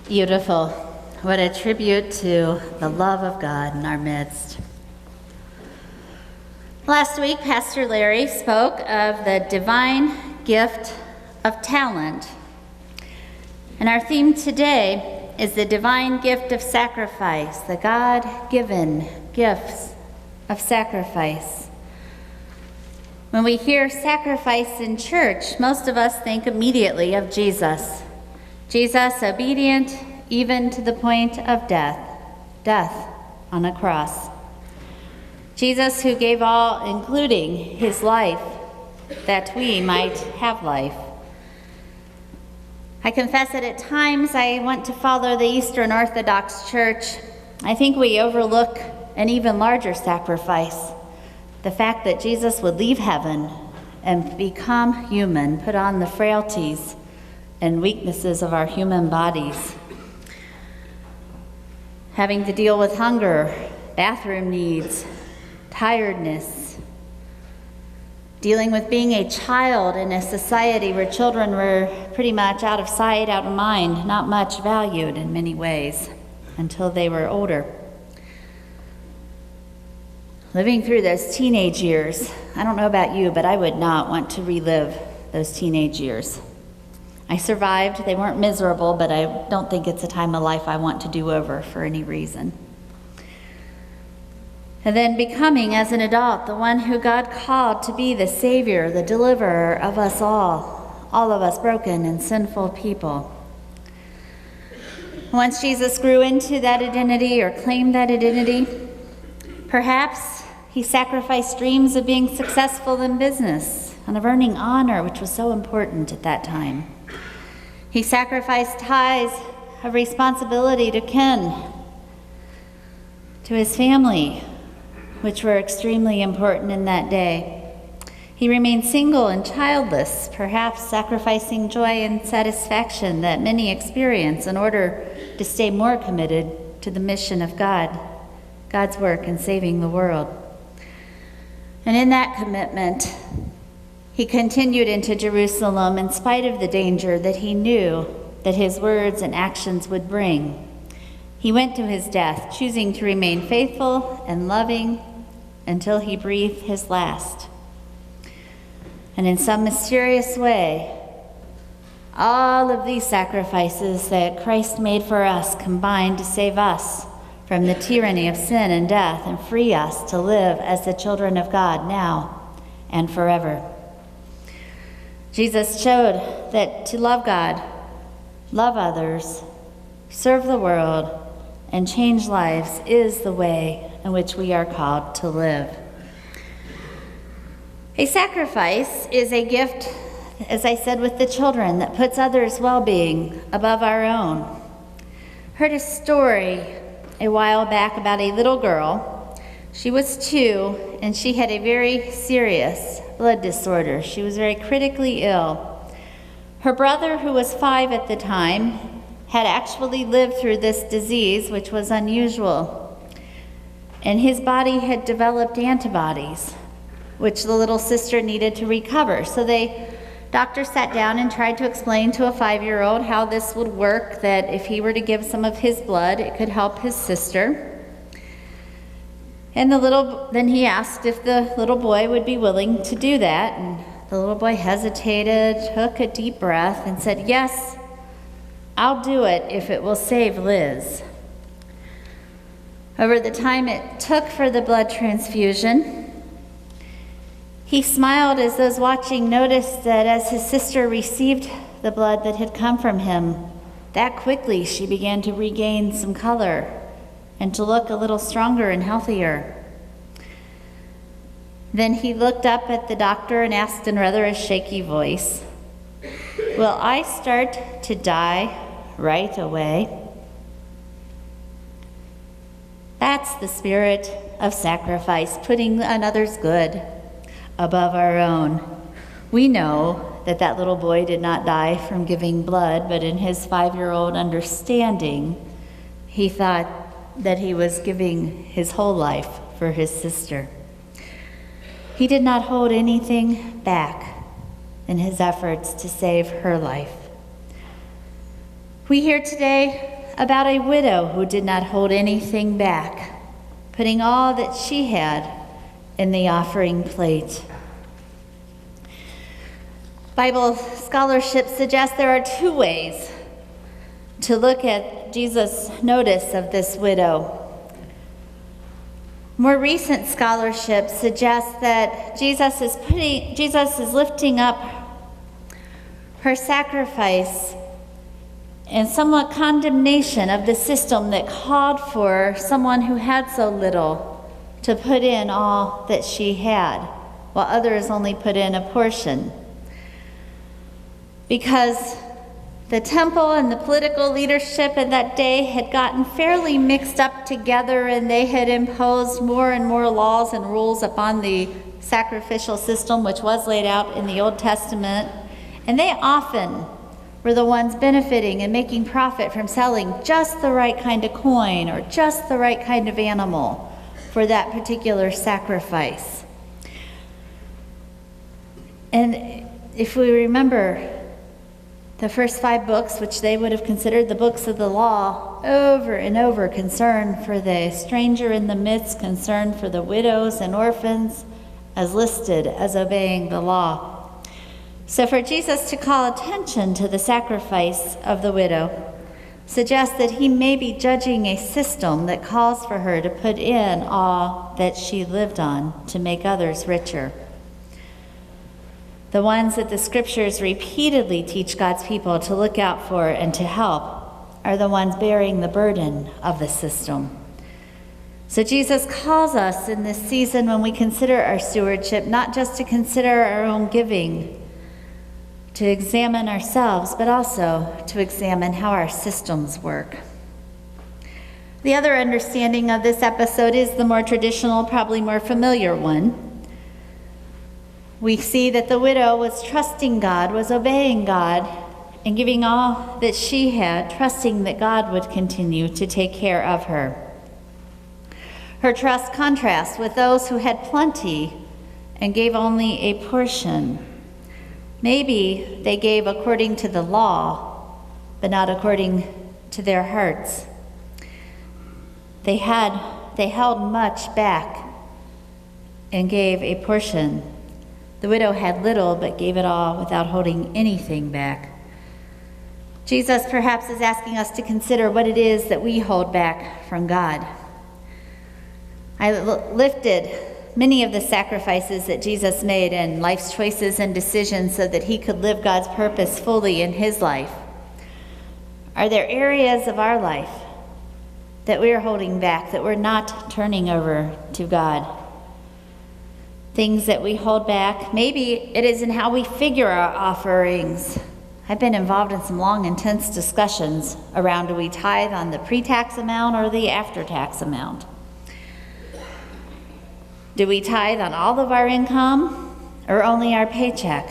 Beautiful. What a tribute to the love of God in our midst. Last week, Pastor Larry spoke of the divine gift of talent. And our theme today is the divine gift of sacrifice, the God-given gifts of sacrifice. When we hear sacrifice in church, most of us think immediately of Jesus. Jesus, obedient even to the point of death on a cross. Jesus who gave all, including his life, that we might have life. I confess that at times I want to follow the Eastern Orthodox Church. I think we overlook an even larger sacrifice, the fact that Jesus would leave heaven and become human, put on the frailties and weaknesses of our human bodies. Having to deal with hunger, bathroom needs, tiredness, dealing with being a child in a society where children were pretty much out of sight, out of mind, not much valued in many ways until they were older. Living through those teenage years, I don't know about you, but I would not want to relive those teenage years. I survived. They weren't miserable, but I don't think it's a time of life I want to do over for any reason. And then becoming, as an adult, the one who God called to be the Savior, the deliverer of us all of us broken and sinful people. Once Jesus grew into that identity or claimed that identity, perhaps he sacrificed dreams of being successful in business and of earning honor, which was so important at that time. He sacrificed ties of responsibility to kin, to his family, which were extremely important in that day. He remained single and childless, perhaps sacrificing joy and satisfaction that many experience in order to stay more committed to the mission of God, God's work in saving the world. And in that commitment, he continued into Jerusalem in spite of the danger that he knew that his words and actions would bring. He went to his death, choosing to remain faithful and loving until he breathed his last. And in some mysterious way, all of these sacrifices that Christ made for us combined to save us from the tyranny of sin and death and free us to live as the children of God now and forever. Jesus showed that to love God, love others, serve the world, and change lives is the way in which we are called to live. A sacrifice is a gift, as I said, with the children that puts others' well-being above our own. Heard a story a while back about a little girl. She was 2, and she had a very serious blood disorder. She was very critically ill. Her brother, who was 5 at the time, had actually lived through this disease, which was unusual. And his body had developed antibodies, which the little sister needed to recover. So doctor sat down and tried to explain to a 5-year-old how this would work, that if he were to give some of his blood, it could help his sister. And then he asked if the little boy would be willing to do that. And the little boy hesitated, took a deep breath, and said, "Yes, I'll do it if it will save Liz." Over the time it took for the blood transfusion, he smiled as those watching noticed that as his sister received the blood that had come from him, that quickly she began to regain some color and to look a little stronger and healthier. Then he looked up at the doctor and asked in rather a shaky voice, "Will I start to die right away?" That's the spirit of sacrifice, putting another's good above our own. We know that that little boy did not die from giving blood, but in his 5-year-old understanding, he thought that he was giving his whole life for his sister. He did not hold anything back in his efforts to save her life. We hear today about a widow who did not hold anything back, putting all that she had in the offering plate. Bible scholarship suggests there are two ways to look at Jesus' notice of this widow. More recent scholarship suggests that Jesus is lifting up her sacrifice and somewhat condemnation of the system that called for someone who had so little to put in all that she had, while others only put in a portion. Because the temple and the political leadership in that day had gotten fairly mixed up together, and they had imposed more and more laws and rules upon the sacrificial system, which was laid out in the Old Testament. And they often were the ones benefiting and making profit from selling just the right kind of coin or just the right kind of animal for that particular sacrifice. And if we remember the first 5 books, which they would have considered the books of the law, over and over, concern for the stranger in the midst, concern for the widows and orphans, as listed as obeying the law. So for Jesus to call attention to the sacrifice of the widow suggests that he may be judging a system that calls for her to put in all that she lived on to make others richer. The ones that the scriptures repeatedly teach God's people to look out for and to help are the ones bearing the burden of the system. So Jesus calls us in this season, when we consider our stewardship, not just to consider our own giving, to examine ourselves, but also to examine how our systems work. The other understanding of this episode is the more traditional, probably more familiar one. We see that the widow was trusting God, was obeying God, and giving all that she had, trusting that God would continue to take care of her. Her trust contrasts with those who had plenty and gave only a portion. Maybe they gave according to the law, but not according to their hearts. They held much back and gave a portion. The widow had little, but gave it all without holding anything back. Jesus perhaps is asking us to consider what it is that we hold back from God. I lifted many of the sacrifices that Jesus made in life's choices and decisions so that he could live God's purpose fully in his life. Are there areas of our life that we are holding back, that we're not turning over to God? Things that we hold back. Maybe it is in how we figure our offerings. I've been involved in some long, intense discussions around, do we tithe on the pre-tax amount or the after-tax amount? Do we tithe on all of our income or only our paycheck?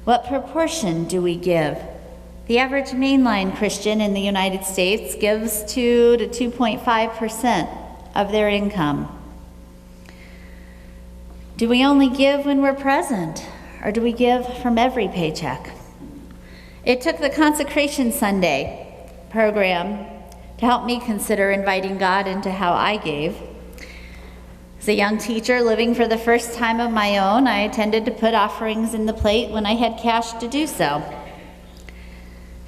What proportion do we give? The average mainline Christian in the United States gives 2 to 2.5% of their income. Do we only give when we're present, or do we give from every paycheck? It took the Consecration Sunday program to help me consider inviting God into how I gave. As a young teacher living for the first time of my own, I intended to put offerings in the plate when I had cash to do so.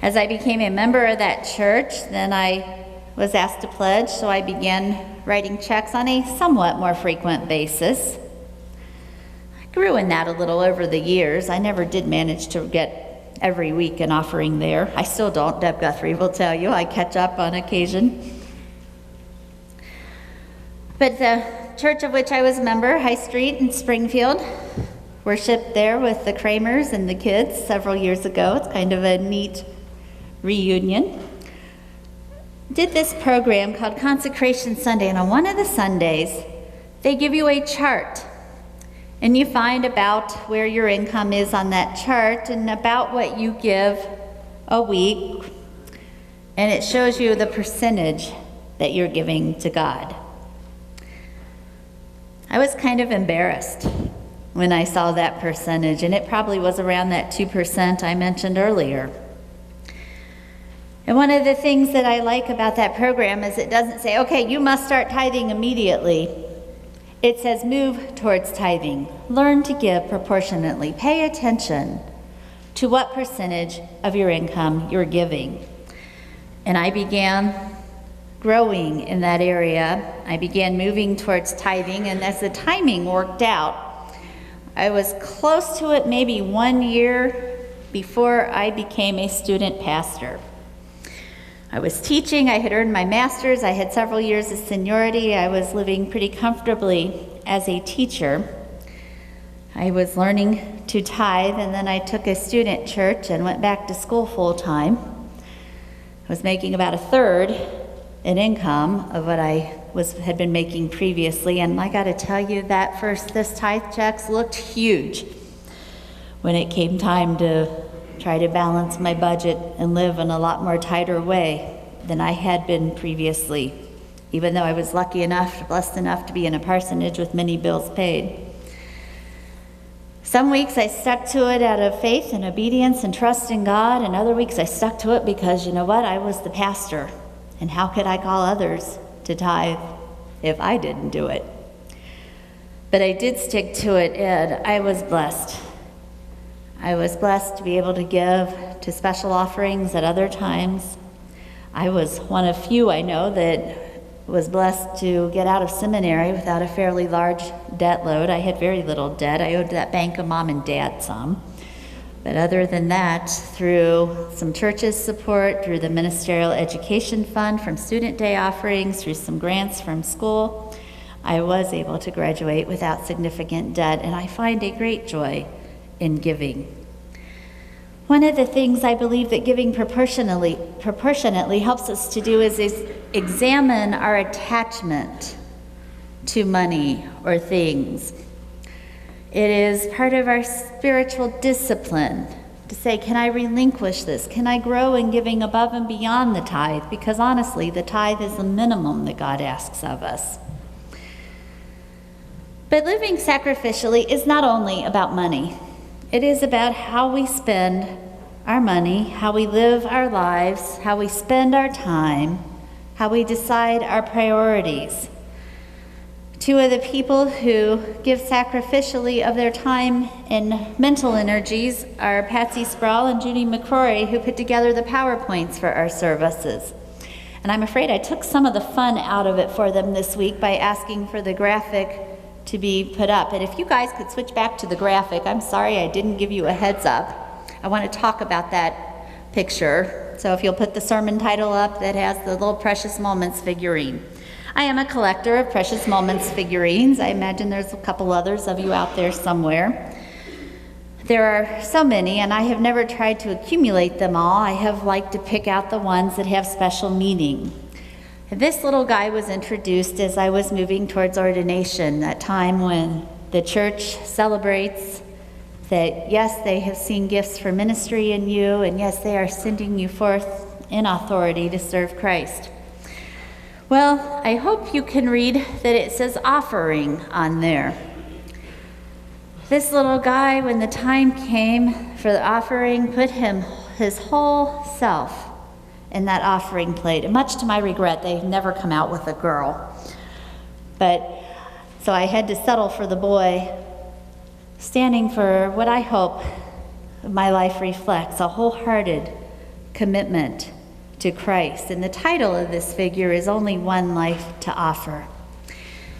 As I became a member of that church, then I was asked to pledge, so I began writing checks on a somewhat more frequent basis. Grew in that a little over the years. I never did manage to get every week an offering there. I still don't. Deb Guthrie will tell you I catch up on occasion. But the church of which I was a member, High Street in Springfield, worshiped there with the Kramers and the kids several years ago. It's kind of a neat reunion. Did this program called Consecration Sunday, and on one of the Sundays, they give you a chart. And you find about where your income is on that chart and about what you give a week. And it shows you the percentage that you're giving to God. I was kind of embarrassed when I saw that percentage, and it probably was around that 2% I mentioned earlier. And one of the things that I like about that program is it doesn't say, okay, you must start tithing immediately. It says move towards tithing. Learn to give proportionately. Pay attention to what percentage of your income you're giving. And I began growing in that area. I began moving towards tithing, and as the timing worked out, I was close to it maybe 1 year before I became a student pastor. I was teaching, I had earned my master's, I had several years of seniority, I was living pretty comfortably as a teacher. I was learning to tithe, and then I took a student church and went back to school full time. I was making about a third in income of what I had been making previously, and I gotta tell you that this tithe checks looked huge when it came time to try to balance my budget and live in a lot more tighter way than I had been previously, even though I was blessed enough to be in a parsonage with many bills paid. Some weeks I stuck to it out of faith and obedience and trust in God, and other weeks I stuck to it because, you know what, I was the pastor, and how could I call others to tithe if I didn't do it? But I did stick to it, and I was blessed. I was blessed to be able to give to special offerings at other times. I was one of few I know that was blessed to get out of seminary without a fairly large debt load. I had very little debt. I owed that bank of mom and dad some. But other than that, through some church's support, through the Ministerial Education Fund, from student day offerings, through some grants from school, I was able to graduate without significant debt, and I find a great joy in giving. One of the things I believe that giving proportionately helps us to do is examine our attachment to money or things. It is part of our spiritual discipline to say, can I relinquish this? Can I grow in giving above and beyond the tithe? Because honestly, the tithe is the minimum that God asks of us. But living sacrificially is not only about money. It is about how we spend our money, how we live our lives, how we spend our time, how we decide our priorities. Two of the people who give sacrificially of their time and mental energies are Patsy Sproul and Judy McCrory, who put together the PowerPoints for our services. And I'm afraid I took some of the fun out of it for them this week by asking for the graphic to be put up. And if you guys could switch back to the graphic, I'm sorry I didn't give you a heads up. I want to talk about that picture. So if you'll put the sermon title up that has the little Precious Moments figurine. I am a collector of Precious Moments figurines. I imagine there's a couple others of you out there somewhere. There are so many, and I have never tried to accumulate them all. I have liked to pick out the ones that have special meaning. This little guy was introduced as I was moving towards ordination, that time when the church celebrates that, yes, they have seen gifts for ministry in you, and yes, they are sending you forth in authority to serve Christ. Well, I hope you can read that it says offering on there. This little guy, when the time came for the offering, put his whole self in that offering plate. And much to my regret, they've never come out with a girl. So I had to settle for the boy, standing for what I hope my life reflects, a wholehearted commitment to Christ. And the title of this figure is Only One Life to Offer.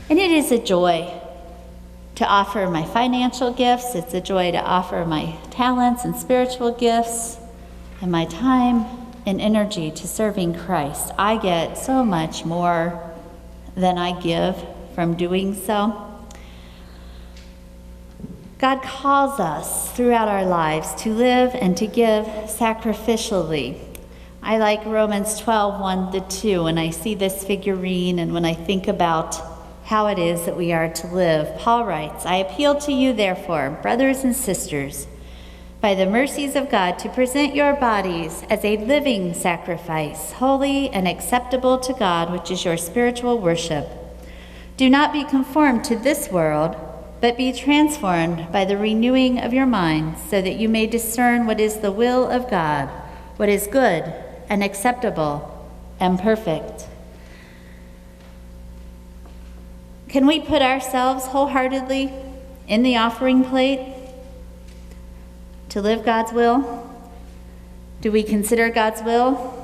And it is a joy to offer my financial gifts. It's a joy to offer my talents and spiritual gifts and my time and energy to serving Christ. I get so much more than I give from doing so. God calls us throughout our lives to live and to give sacrificially. I like Romans 12:1-2, when I see this figurine and when I think about how it is that we are to live. Paul writes, I appeal to you, therefore, brothers and sisters, by the mercies of God, to present your bodies as a living sacrifice, holy and acceptable to God, which is your spiritual worship. Do not be conformed to this world, but be transformed by the renewing of your minds, so that you may discern what is the will of God, what is good and acceptable and perfect. Can we put ourselves wholeheartedly in the offering plate to live God's will? Do we consider God's will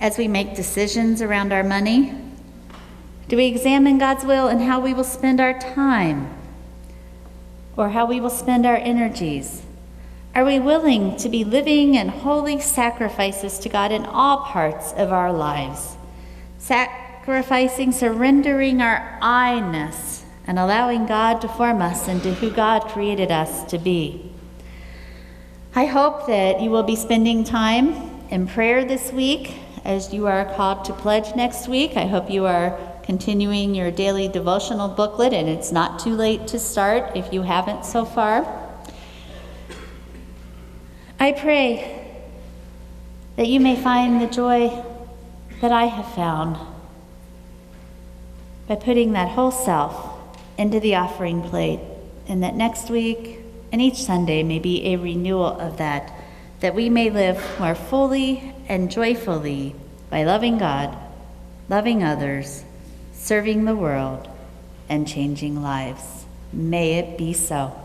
as we make decisions around our money? Do we examine God's will in how we will spend our time or how we will spend our energies? Are we willing to be living and holy sacrifices to God in all parts of our lives? Sacrificing, surrendering our I-ness, and allowing God to form us into who God created us to be. I hope that you will be spending time in prayer this week as you are called to pledge next week. I hope you are continuing your daily devotional booklet, and it's not too late to start if you haven't so far. I pray that you may find the joy that I have found by putting that whole self into the offering plate, and that next week and each Sunday may be a renewal of that we may live more fully and joyfully by loving God, loving others, serving the world, and changing lives. May it be so.